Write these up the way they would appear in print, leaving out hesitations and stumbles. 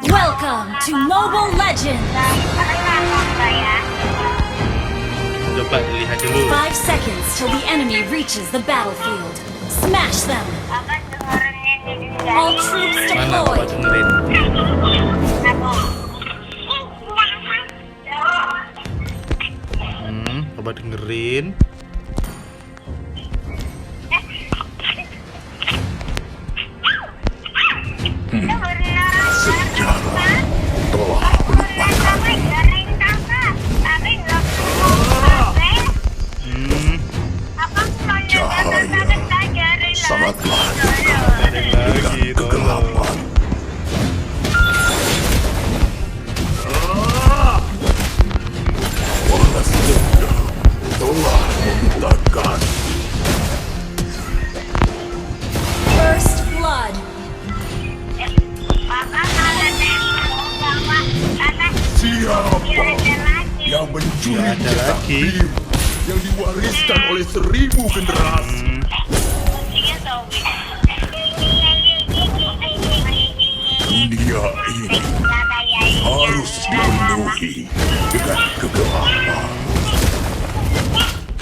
Welcome to Mobile Legends. Coba dilihat dulu. 5 seconds till the enemy reaches the battlefield. Smash them. All troops Mana coba deployed. dengerin. Coba dengerin. Sejarah telah melupakan. Cahaya sangatlah dekat dengan Lagi tolong. kegelapan. Balas dendam telah membutakan. First blood. Siapa yang mencuri Nggak ada cetak lagi. biru yang diwariskan oleh 1000 generasi? Dunia ini harus dipenuhi dengan kegelapan.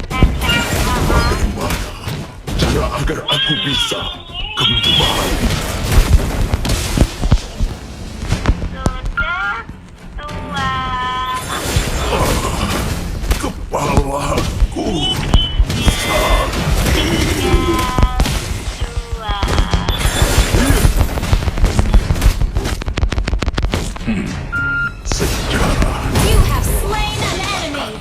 Bagaimana cara agar aku bisa kembali? Kepalaku sejarah You have slain an enemy.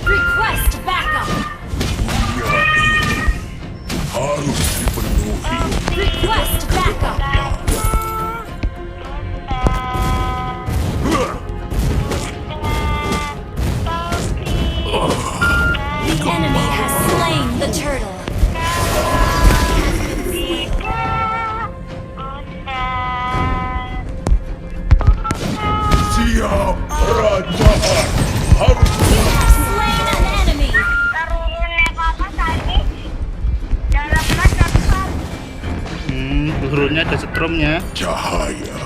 Request backup. dunia ini harus dipenuhi. Request backup. The enemy has slain the turtle. Siap kerajaan harus Slain an enemy. Turunnya ada setrumnya. cahaya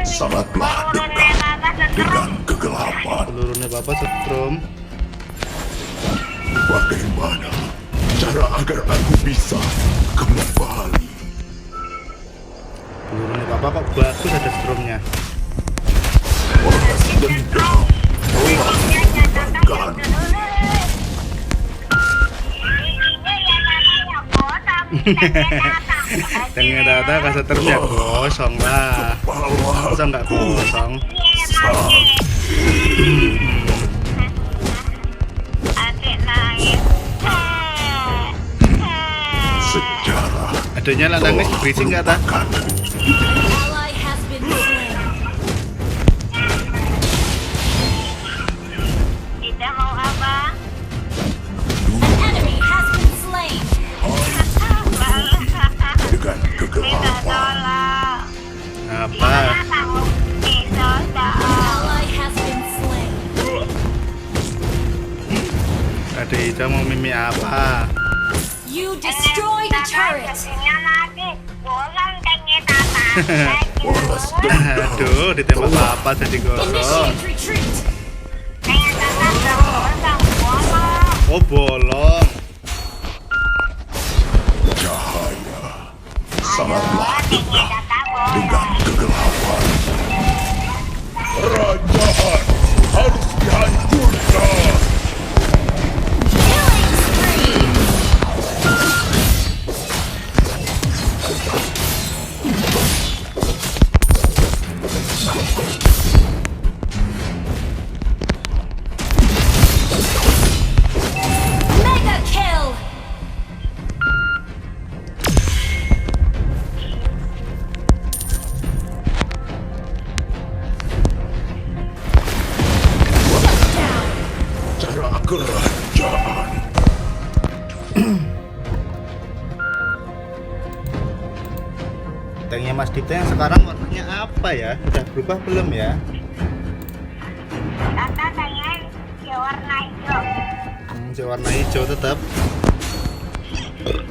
sangatlah dekat dengan kegelapan. Pelurunya Bapak setrum. Bagaimana cara agar aku bisa kembali? Pelurunya Bapak kok bagus ada setrumnya. Balas dendam telah membutakan. Ternyata kan setrumnya kosong lah. Masa nggak kosong? Sejarah Adanya lah nangis berisik nggak tak? melupakan. Ally has been slain. An enemy has been slain. Dengan kegelapan. Apa? Ally has been slain. Ada hijau mau mimi apa? You destroyed a turret. Balas dendam Aduh, ditembak Bapak jadi gosong. Initiate retreat. Oh bolong. cahaya sangatlah dekat dengan kegelapan. Kerajaan harus dihancurkan. Killing spree. Mega kill. Cara kerajaan Tanknya Mas Dipta yang sekarang warnanya apa ya? Udah berubah belum ya? Kakak saya Masih warna hijau tetap.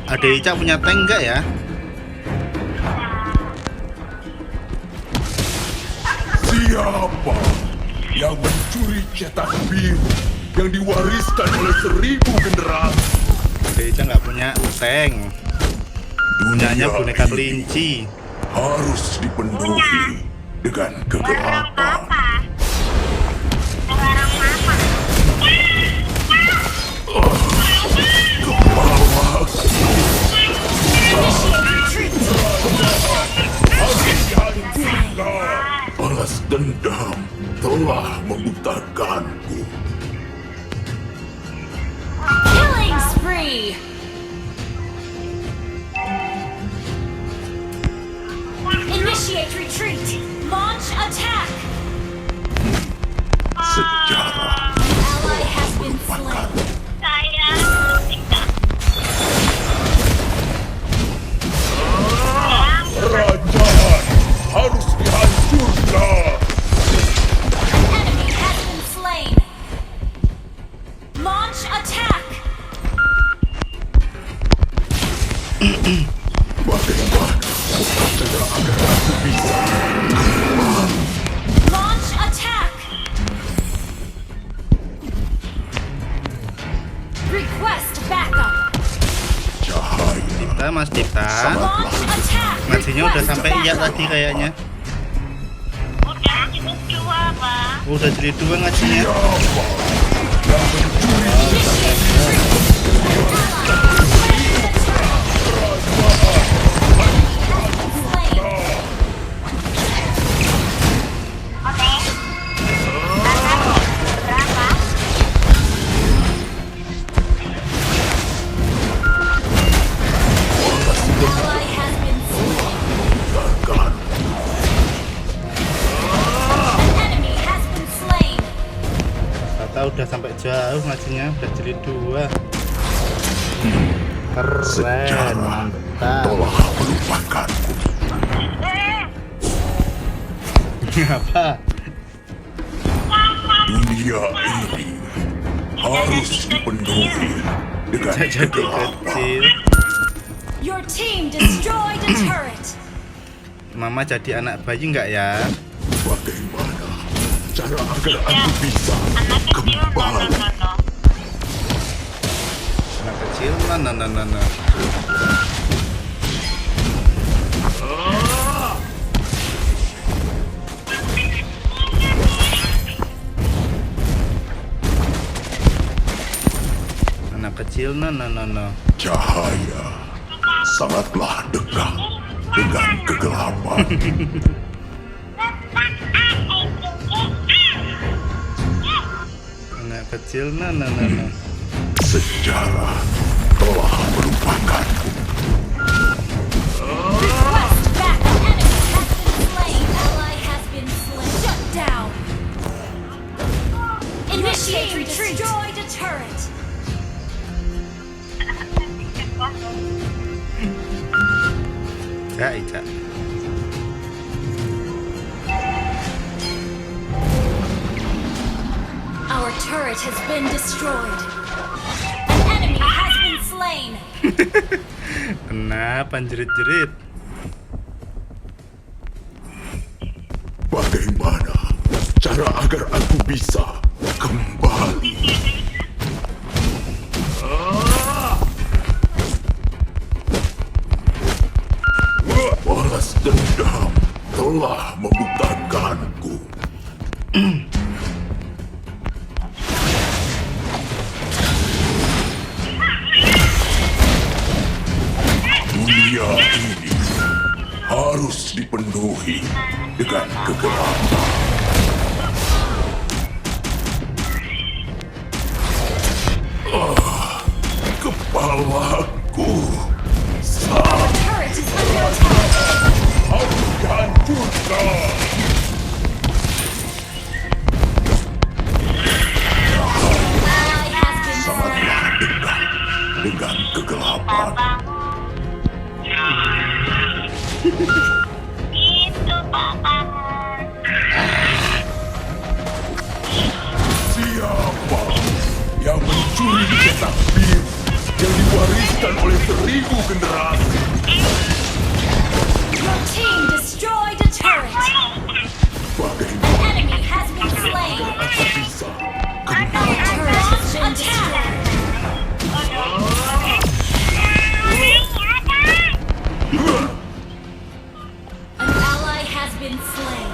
Ada Ica punya tank enggak ya? Siapa yang mencuri cetak biru yang diwariskan oleh 1000 generasi? Ada Ica nggak punya tank. Punyanya boneka kelinci. Harus dipenuhi dengan kegelapan. Balas dendam telah membutakanku. Killing spree! Initiate retreat! Launch attack! Sejarah Ally has been slain. kerajaan harus dihancurkan. Enemy has been slain. Launch attack! Bagaimana cara agar aku bisa Launch attack! Request backup! cahaya Dipta, Mas Dipta. Launch attack! Ngajinya udah Request sampai iya backup. tadi kayaknya. Udah jilid 2, Bang. Udah jeli 2 ngajinya. Ally has been slain. akan An enemy has been slain. Tata udah sampai jauh ngajinya, udah jeli 2. Keren, sejarah mantap. telah melupakanku. Apa? Dunia ini harus dipenuhi dengan Jadi kegelapan. kecil. Your team destroyed a turret. Mama jadi anak bayi nggak ya? Bagaimana cara agar aku bisa Anak kecil, kembali? no. Anak kecil, nah. Anak kecil, nah. Cahaya sangatlah dekat dengan kegelapan. Anak kecil, nah. Sejarah telah melupakanku. Request backup. Enemy has been slain. Ally has been slain. Shut down. Initiate retreat. Destroyed a turret. Ica. Our turret has been destroyed. An enemy has been slain. Kenapa jerit-jerit? Bagaimana cara agar aku bisa kembali? Balas dendam telah membutakanku. Dunia ini harus dipenuhi dengan kegelapan. Kepalaku Turret is under attack. harus dihancurkan. Ally has been slain. Sangatlah dekat dengan kegelapan. Itu, Bang. Siapa yang mencuri mencuri cetak biru yang diwariskan oleh 1000 generasi. Your team destroyed a turret. Bagaimana An enemy has been slain. aku bisa Our turret has been destroyed. An ally has been slain.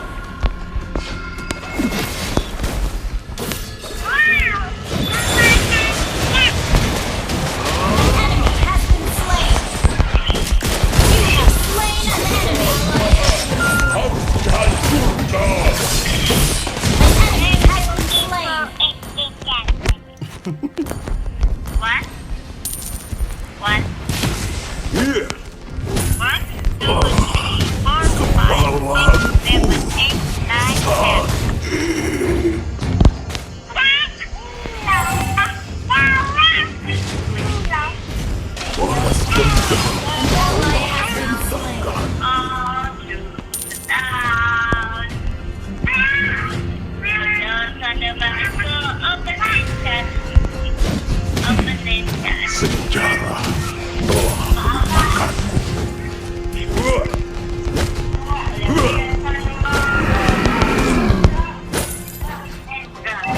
An enemy has been slain. You have slain an enemy. harus dihancurkan? An enemy has been slain. One. One. Iya, 1, 2, 3, 4, 5, 6, 7, 8, 9, 10. balas dendam. Ally has been slain. Sejarah telah memakanku.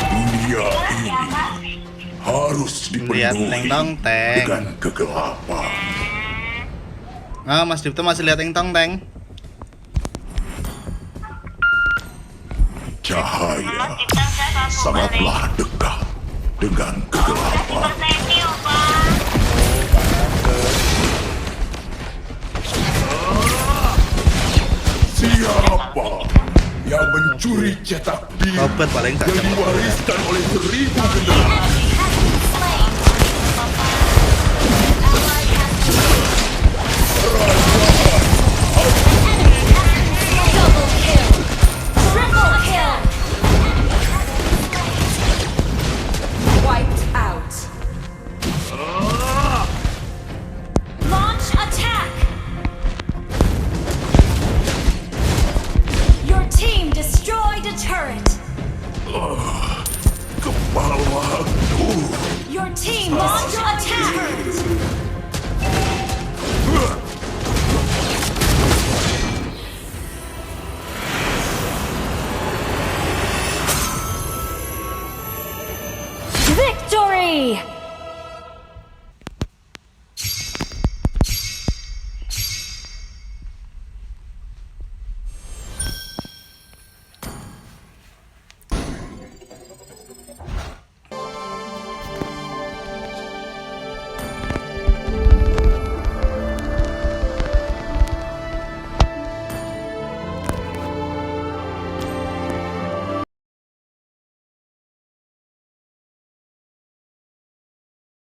Dunia ini harus Lihat dipenuhi teng tong teng. dengan kegelapan. Ah, Mas Dipto masih lihat teng tong teng. Cahaya sangatlah dekat dengan kegelapan. Siapa yang mencuri cetak biru Robert paling tak yang cepet. diwariskan oleh 1000 generasi? Double kill. Triple kill. Wiped out. Launch attack. Your team destroyed a turret. Kepalaku. Your team launched attack.